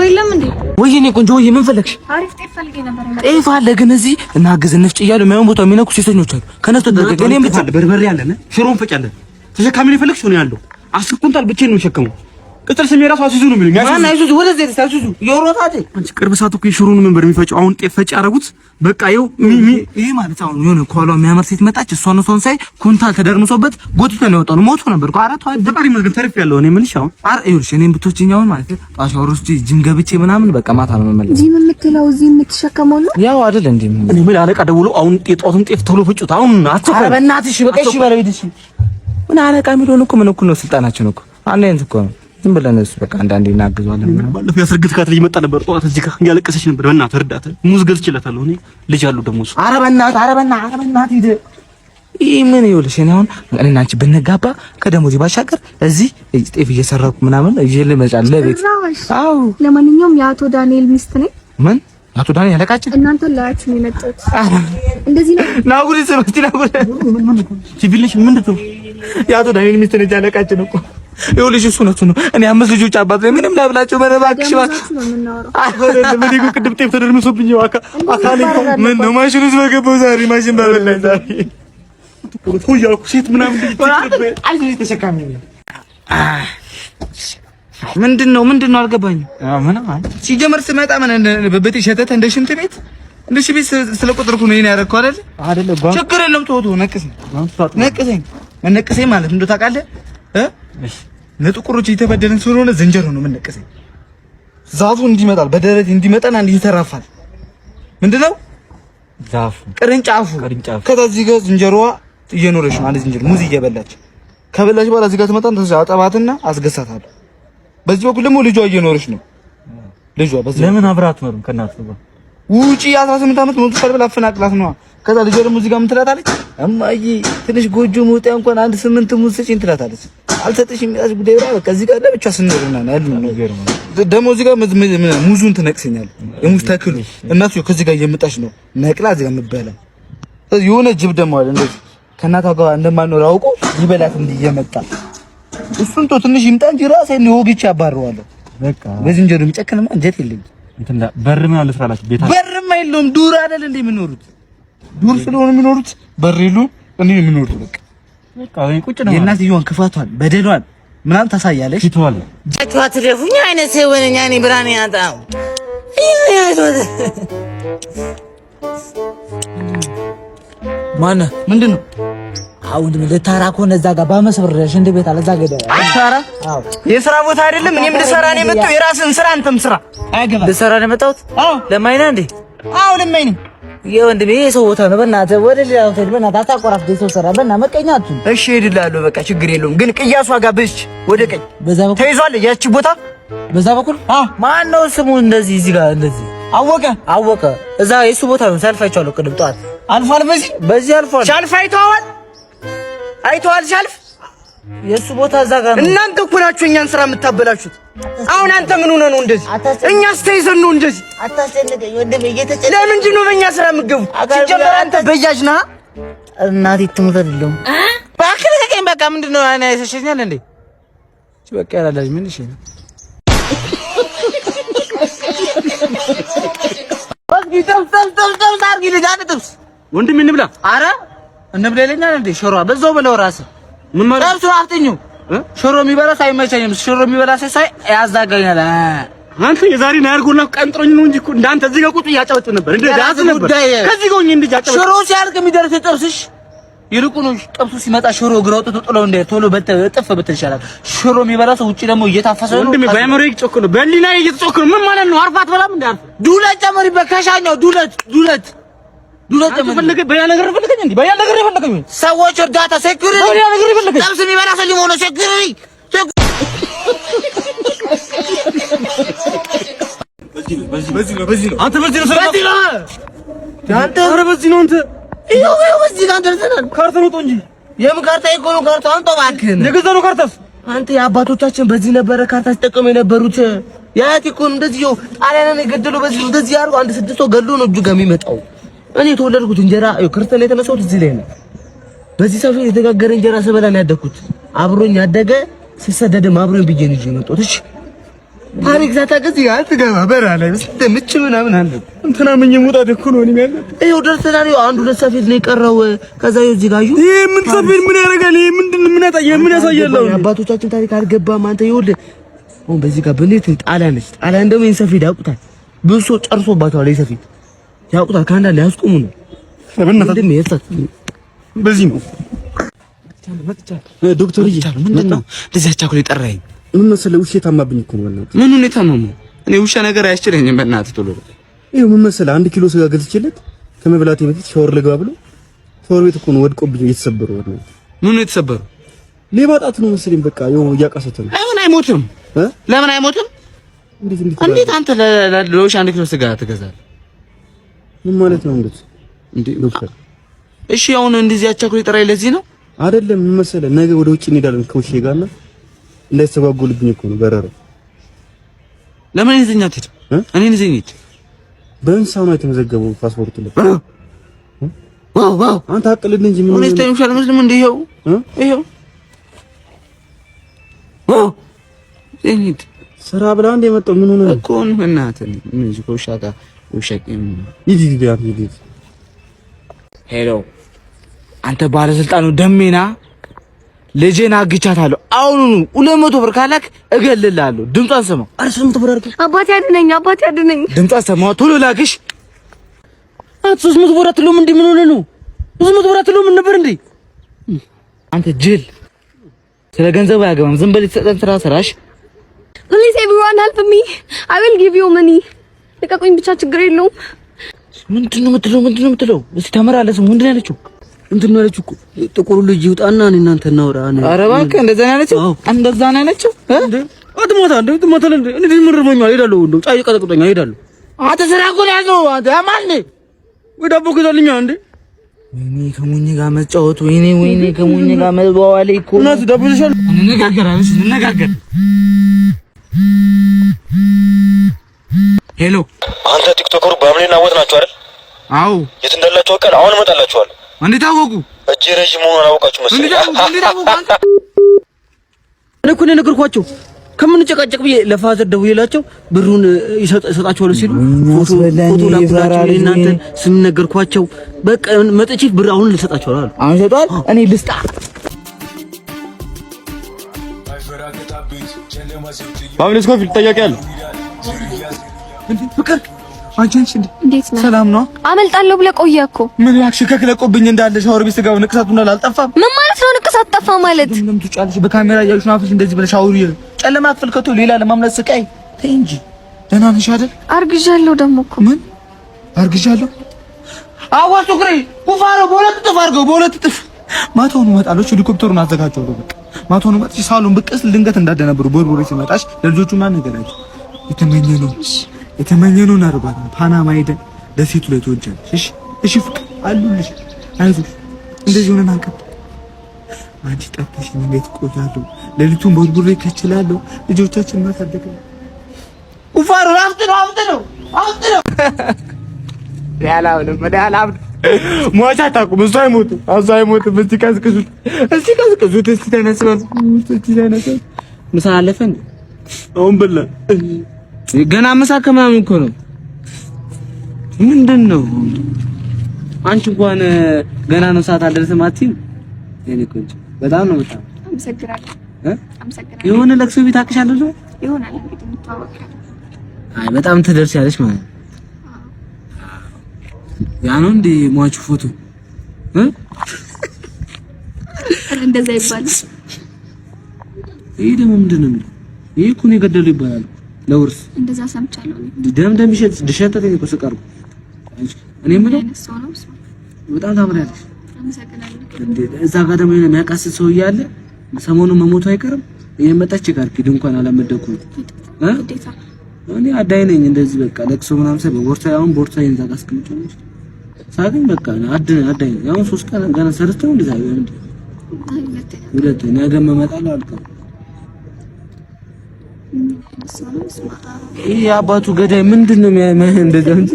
የለም እንዴ? ወይኔ ቆንጆ ወይ ምን ፈለግሽ? አሪፍ ጤፍ ፈልጌ ነበር። ጤፍ አለ ግን እዚህ እና ግዝንፍጭ እያሉ የማይሆን ቦታ የሚነኩ ሴተኞች አሉ። ከነሱ ተደረገ እኔም ብቻ በርበሬ አለና ሽሮን ፈጫለን። ተሸካሚ ነው የፈለግሽ ሆነ ያለው 10 ኩንታል ብቻዬን ነው የምሸከመው። ቅጥል ስሜ ራሱ አስይዙ ነው የሚሉኝ። ማን አይዙ ወደዚህ ታስይዙ የሮታቴ አንቺ ቅርብ ሰዓት እኮ የሽሮን መንበር የሚፈጨው አሁን ጤፍ ፈጭ ያደረጉት በቃ ይኸው ይሄ ማለት አሁን የሆነ ኳሏ የሚያመር ሴት መጣች። እሷን ነው ሳይ ኩንታል ተደርምሶበት ጎትቶ ነው የወጣው። ሞቶ ነበር እኮ አራቷ በጣሪ መዝገብ ተርፍ ያለው እኔ የምልሽ አሁን ይኸውልሽ እኔም ብትወጪኛው ማለት ጣሻው ሩስቲ ጂም ገብቼ ምናምን በቃ ማታ ነው የምመለስ። ጂም የምትለው እዚህ የምትሸከመው ነው ያው አይደል እንዴ? እኔ ምን አለቃ ደውሎ አሁን ጤጧቱን ጤፍ ቶሎ ፍጩት አሁን አትፈራ በእናትሽ በቃ እሺ ባለቤትሽ ምን አለቃ የሚሉን እኮ ምን እኮ ነው ስልጣናችን እኮ አንዴ እንት እኮ ነው ዝም ብለን እሱ በቃ አንዳንዴ እናግዘዋለን። ባለፈው ያስረግጥካት ልጅ መጣ ነበር ጠዋት እዚህ ጋር እያለቀሰች ነበር። በእናትህ እርዳት ሙዝ ገዝቼላታለሁ እኔ ልጅ አሉ ደግሞ እሱ ኧረ በእናትህ ሂድ። ይሄ ምን ይኸውልሽ እኔ አሁን እኔና አንቺ ብንጋባ ከደሞዜ ባሻገር እዚህ ጤፍ እየሰራኩ ምናምን እየለ መጫል ለቤት አዎ። ለማንኛውም የአቶ ዳንኤል ሚስት ነኝ። ምን አቶ ዳንኤል ያለቃችን እናንተ ላያችሁ ነው የመጣሁት። እንደዚህ ነው ናጉሪ ሰምቲ ናጉሪ ሲቪልሽ ምንድን ነው የአቶ ዳንኤል ሚስት ነች ያለቃችን እኮ ይኸውልሽ እሱ ነው እኔ 5 ልጆች አባት ነኝ። ምንም ላብላችሁ በረባክሽ እባክሽ አይደለም ምን ይጎ ቅድም ጤፍ ተደርምሶብኝ አካሌ ምን ነው ማሽኑ በገባው ዛሬ ማሽን ባበላኝ ዛሬ ያልኩ ሴት ምናምን አይዞሽ ተሸካሚ ምንድነው አልገባኝም። ምንም ሲጀመር ስመጣ ምን በቤት ሸተተ እንደ ሽንት ቤት እንደ ሽንት ቤት ስለቆጠርኩ ነው ያደረኩት አይደል ችግር የለም ተወው ነቅሰኝ ማለት እንደው ታውቃለህ ለጥቁሮች የተበደለን ስለሆነ ዝንጀሮ ነው የምንነቀሰኝ። ዛፉ እንዲመጣል በደረት እንዲመጣና እንዲተራፋል ምንድነው ዛፉ ቅርንጫፉ ከዚህ ጋር ዝንጀሮዋ እየኖረች ነው። አንድ ዝንጀሮ ሙዝ እየበላች ከበላች በኋላ እዚህ ጋር ትመጣና አጠባትና አስገሳታለሁ። በዚህ በኩል ደግሞ ልጇ እየኖረች ነው። ልጇ በዚህ ለምን አብራት ነው ከናት ነው ውጪ 18 ዓመት ሙዝ ካልበላ አፈናቅላት ነው። ከዛ ልጇ ደግሞ እዚህ ጋር ምን ትላታለች? እማዬ ትንሽ ጎጆ ሞጣ እንኳን አንድ 8 ሙዝ ስጪኝ ትላታለች። አልሰጥሽም ያዝ ጉዳይ ነው በቃ እዚህ ጋር ለብቻ ስንኖርና ያሉ ነገር ነው። ደግሞ እዚህ ጋር ሙዙን ትነቅሰኛለህ። የሙዝ ተክሉ እናቱ ከዚህ ጋር እየመጣች ነው ነቅላ እዚህ ጋር የምትበላ። ስለዚህ የሆነ ጅብ ደግሞ አለ እንደዚህ ከእናቷ ጋር እንደማንኖር አውቆ ይበላት እንዲህ እየመጣ እሱን ቶ ትንሽ ይምጣ እንጂ ራሴን ወግቼ አባረዋለሁ። በቃ በዝንጀሮ የሚጨክንማ እንጀት የለኝም። እንትና በርም ያለ ስራላችሁ ቤታ በርም አይደለም ዱር አይደል እንዴ የሚኖሩት ዱር ስለሆነ የሚኖሩት በር የለውም እንዴ የሚኖሩት በቃ ወይ ቁጭ ነው። የእናትየዋን ክፋቷን በደሏን ምናምን ታሳያለሽ። ይተዋል ጃቷት ደፉኛ አይነት ሰውነኛ እኔ ብራኔ ያጣው ማነ ምንድነው አሁን ለታራኮ ነዛ ጋር ባመስብረሽ እንደ ቤት አለ እዛ ገደ አታራ አዎ የሥራ ቦታ አይደለም። እኔም ልሰራ ነው የመጣው። የራስን ስራ አንተም ስራ አይገባ ልሰራ ነው የመጣሁት። አዎ ለማይና እንዴ አዎ ለማይና የወንድሜ የሰው ቦታ ነው። በእናትህ ወደ ሌላ ሆቴል በእናትህ አታቆራፍ ደስ ሰራ በእናትህ መቀኛቱ እሺ ሄድላለሁ በቃ ችግር የለውም። ግን ቅያሷ ጋር ብቻ ወደ ቀኝ በዛ በኩል ተይዟል ያቺ ቦታ በዛ በኩል አዎ ማን ነው ስሙ እንደዚህ እዚህ ጋር እንደዚህ አወቀ እዛ የሱ ቦታ ነው። ሰልፍ አይቻለሁ ቅድም ጠዋት አልፏል። በዚህ አልፏል። ሻልፍ አይተዋል ሻልፍ የሱ ቦታ እዛ ጋር ነው። እናንተ እኮ ናችሁ እኛን ስራ የምታበላሹት። አሁን አንተ ምን ሆነ ነው እንደዚህ? እኛስ ተይዘን ነው እንደዚህ? አታስጨንቀኝ ወንድሜ እየተጨነቀ ለምንድን ነው በእኛ ስራ የምትገቡ? ሲጀመር አንተ በያጅ ነህ። እናቴ ትሙት አይደለም ባክህ ከቀኝ በቃ ምንድን ነው እኔ ያሰሸኛል እንዴ? በቃ ያላላጅ ምን እሺ ጥብስ አድርጊ ልጅ አንድ ጥብስ ወንድሜ እንብላ። ኧረ እንብላ ይለኛል እንዴ? ሾሮ በዛው በለው ራስህ ምን ማለት ጥብሱ አፍጥኙ ሾሮ የሚበላ ሳይመቸኝም ሾሮ የሚበላ ሳይ ያዛጋኛል። አንተ የዛሬ ነው ያርጎና ቀንጥሮኝ ነው እንጂ እኮ እንዳንተ እዚህ ጋር ቁጭ እያጨበጭ ነበር እንዴ? ዳስ ነበር ከዚህ ጋር እንዴ እያጨበጭ ሾሮ ሲያልቅ የሚደርስ ጥብስሽ ይልቁኑ ጥብሱ ሲመጣ ሾሮ ግራ ወጥቶ ጥለው እንደ ቶሎ በጥፍ ብትል ይሻላል። ሾሮ የሚበላ ሰው ውጪ ደግሞ እየታፈሰ ነው ወንድሜ። ባይመረው ይጮክ ነው በሊና እየተጮክ ነው። ምን ማለት ነው? አርፋት በላም እንደ አርፋ ዱለት ጨምሪበት ከሻኛው ዱለት ጨምሪ በያ ነገር ፈልገኝ እንዴ? በያ ነገር ፈልገኝ ሰዎች እርዳታ ሴኩሪቲ በያ ነገር ፈልገኝ ጥብስ የሚበላ ሰው ሊሆን ሴኩሪቲ በዚህ ነው አንተ በዚህ ነው አንተ ይኸው እዚህ ጋር ደርሰናል። ካርታ ነው እንጂ የምን ካርታ ይቆዩ ካርታ አንተ እባክህን የገዛነው ካርታስ አንተ የአባቶቻችን በዚህ ነበረ ካርታ ሲጠቀሙ የነበሩት ያት እኮ እንደዚህ ይኸው ጣሊያንን የገደለው በዚህ እንደዚህ ያርጉ አንድ 6 ሰው ገድሎ ነው እጁ ጋር የሚመጣው። እኔ የተወለድኩት እንጀራ ይኸው ክርስቲያን የተነሳሁት እዚህ ላይ ነው። በዚህ ሰፈር የተጋገረ እንጀራ ስበላ ነው ያደግኩት። አብሮኝ ያደገ ሲሰደድም አብሮኝ ብዬ ነው የመጣሁት። እሺ ታሪክ ሳታውቅ ያ ትገባ በራ ላይ ምች ምናምን አለ እንትና ምን ይሞጣ እኮ ነው እኔ ያለ ይኸው ደርሰናል። አንድ ሁለት ሰፌድ ነው የቀረው። ከዛ እዚህ ጋር ይሄ ምን ሰፌድ ምን ያደርጋል? ይሄ ምንድን ምን ያሳያል? አባቶቻችን ታሪክ አልገባም አንተ። ይኸውልህ አሁን በዚህ ጋር በኔት ጣሊያን ነች። ጣሊያን ደግሞ ይሄን ሰፌድ ያውቁታል። ብዙ ሰው ጨርሶባታል። ይሄ ሰፌድ ያውቁታል። ካንዳ ላይ ያስቆሙ ነው ለበእናትህ የፈት በዚህ ነው ዶክተር ይቻላል። ምንድነው ለዚህ አቻኩል የጠራኸኝ? ምን መሰለህ ውሻ ታማብኝ እኮ ነው። በእናትህ ምን ነው የታመመው? እኔ ውሻ ነገር አያስችለኝም። በእናትህ ቶሎ ይኸው ምን መሰለህ 1 ኪሎ ስጋ ገዝቼለት ከመብላቴ በፊት ሻወር ልግባ ብሎ ሻወር ቤት እኮ ነው ወድቆብኝ የተሰበረው። ምን ነው የተሰበረው? ሌባ ጣት ነው መሰለኝ። በቃ ይኸው እያቃሰተ ነው። ለምን አይሞትም? ለምን አይሞትም? እንዴት አንተ ለውሻ 1 ኪሎ ስጋ ትገዛለህ? ምን ማለት ነው እንዴ ዶክተር? እሺ አሁን እንደዚህ አቻኩል የጠራኸኝ ለዚህ ነው አይደለም? ምን መሰለህ ነገ ወደ ውጭ እንሄዳለን ከውሻዬ ጋርና እንዳይስተጓጎልብኝ እኮ ነው በረረው። ለምን ይዘኛ ትሄድ? እኔ ይዘኝ ሂድ። በእንስሳው ነው የተመዘገበው ፓስፖርት ላይ። ዋው አንተ አቅልል እንጂ ምን ነው ስታይም ሻል መስለም እንደ ይሄው ሂድ ስራ ብላ እንደ የመጣው ምን ሆነ እኮ ነው እናትህ ምን እዚህ ከውሻ ጋር ውሻቂም ይዲ ሄሎ አንተ ባለስልጣኑ ደሜና ልጄን አግቻታለሁ። አሁኑኑ 200 ብር ካላክ እገልልሃለሁ። ድምጿን ሰማው። 300 ብር አድርገህ አባቴ አድነኝ። ድምጿን ሰማው። ቶሎ ላክሽ። 300 ብር አትለውም እንዴ? ምን ሆነ ነው 300 ብር አትለውም ነበር እንዴ? አንተ ጅል፣ ስለ ገንዘብ አያገባም። ዝም በል የተሰጠን ስራ ስራሽ። Please everyone help me. I will give you money. ልቀቁኝ ብቻ ችግር የለውም። ምንድነው የምትለው? እስቲ ተመራለስ። ምንድነው ያለችው? እንትን ነው ያለችው እኮ ጥቁሩ ልጅ ይውጣና እኔ እናንተ እናውራ። ኧረ እባክህ እንደዛ ነው ያለችው? እንደዛ ነው ያለችው? እንዴ አትሞታ እንዴ እኔ ድምርሞኛል። ሄዳለሁ እንደው ጫይ ቀጠቅጦኛል። ሄዳለሁ። አንተ ስራ እኮ ነው ያለው። አንተ ማን ነህ? ወደ አቦ ገዛልኛ እንዴ? ወይኔ ከሞኝ ጋር መጫወት፣ ወይኔ ከሞኝ ጋር መባዋል እኮ እናት ዳቦልሻል። እንነጋገር። ሄሎ አንተ ቲክቶከሩ በአምሌና ወጥ ናችሁ አይደል? አዎ። የት እንዳላችሁ አውቀን አሁን እመጣላችኋለሁ። እንዴት አወቁ? እጄ ረጅም መሆኑን አወቃችሁ መሰለኝ። እንዴት አወቁ? አንተ እኔ እኮ ነው የነገርኳቸው። ከምን ጨቃጨቅ ብዬ ለፋዘር ደውዬላቸው ብሩን ይሰጣቸዋል ሲሉ ፎቶ ላኩላቸው። እናንተ ስንነገርኳቸው በቃ መጥቼ ብር አሁን ልሰጣቸው አሉ። አሁን ሰጧል። እኔ ልስጣ። ፋሚሊስ ኮፊል ጥያቄ አለ። ፍቅር አንቺ እንዴት ነው? ሰላም ነው? አመልጣለሁ ብለህ ቆየህ እኮ። ምን ያክሽ ከክለቆብኝ እንዳለ ሻወር ቤት ስጋው ንቅሳቱ እንዳለ አልጠፋም። ምን ማለት ነው ንቅሳት ጠፋ ማለት? ምንም ትጫለሽ በካሜራ ያዩሽ ነው አፍሽ እንደዚህ ብለሽ ሻወር ይል ጨለማ አትፈልከቱ ሌላ ለማምለጥ ስቃይ ተይ እንጂ። ደህና ነሽ አይደል? አርግዣለሁ ደግሞ እኮ። ምን አርግዣለሁ? አዋሱ ግሬ ኩፋሮ በሁለት እጥፍ አድርገው በሁለት እጥፍ። ማታውን እመጣለሁ። ሄሊኮፕተሩን አዘጋጀው። በቃ ማታውን መጥቼ ሳሎን ብቅስ ድንገት እንዳደነበሩ ቦርቦሬ ሲመጣሽ ለልጆቹ ማን ነገራችሁ? የተመኘነው ናርባት ፓናማ ሄደን ደሴቱ ላይ ተወጃለሽ። እሺ ፍቅር አሉልሽ። አይዞሽ እንደዚህ ሆነን አንቀጥ። አንቺ ጠጥተሽ እንዴት ቆያለሁ? ሌሊቱን ቦርቦሬ ከችላለሁ። ልጆቻችን ማሳደግ ነው። ኩፋሮ አፍጥ ነው ያላው ሟቻ ታቁም። እሱ አይሞትም። እስቲ ቀዝቅዙት። እስቲ ተነስበል። ምሳ አለፈ እንዴ? አሁን በላ ገና ምሳ ከምናምን እኮ ነው። ምንድነው አንቺ እንኳን ገና ነው ሰዓት አልደረሰም አትይም? የኔ ቆንጆ በጣም ነው በጣም አመሰግናለሁ። የሆነ ለቅሶ ቤት አቅሻለሁ ነው ይሆናል እንግዲህ እንተዋወቃለን። አይ በጣም ትደርሻለሽ ማለት ነው። ያ ነው እንዴ ሟቹ ፎቶ? እንደዛ ይባላል። ይሄ ደግሞ ምንድነው? ይሄ እኮ ነው የገደሉ ይባላል ለውርስ። እንደዛ ሰምቻለሁ። ደም ይሸጥ ድሸተተኝ እኮ ስቀርቡ እኔ የምለው በጣም ታምራለሽ። አመሰግናለሁ። እዛ ጋር ደግሞ የሚያቃስት ሰው እያለ ሰሞኑን መሞቱ አይቀርም። እየመጣች ጋር ድንኳን አላመደኩም እኔ አዳይ ነኝ። እንደዚህ በቃ ለቅሶ ምናምን ሳይ ቦርሳዬን እዛ ጋር አስቀምጬ ሳገኝ በቃ አዳይ ነኝ። አሁን 3 ቀን ገና ሰርተው እንደዛ ይሆን ሁለተኛ ነገ እመጣለሁ አልቀርም። ይሄ አባቱ ገዳይ ምንድነው እንደዛ እንጂ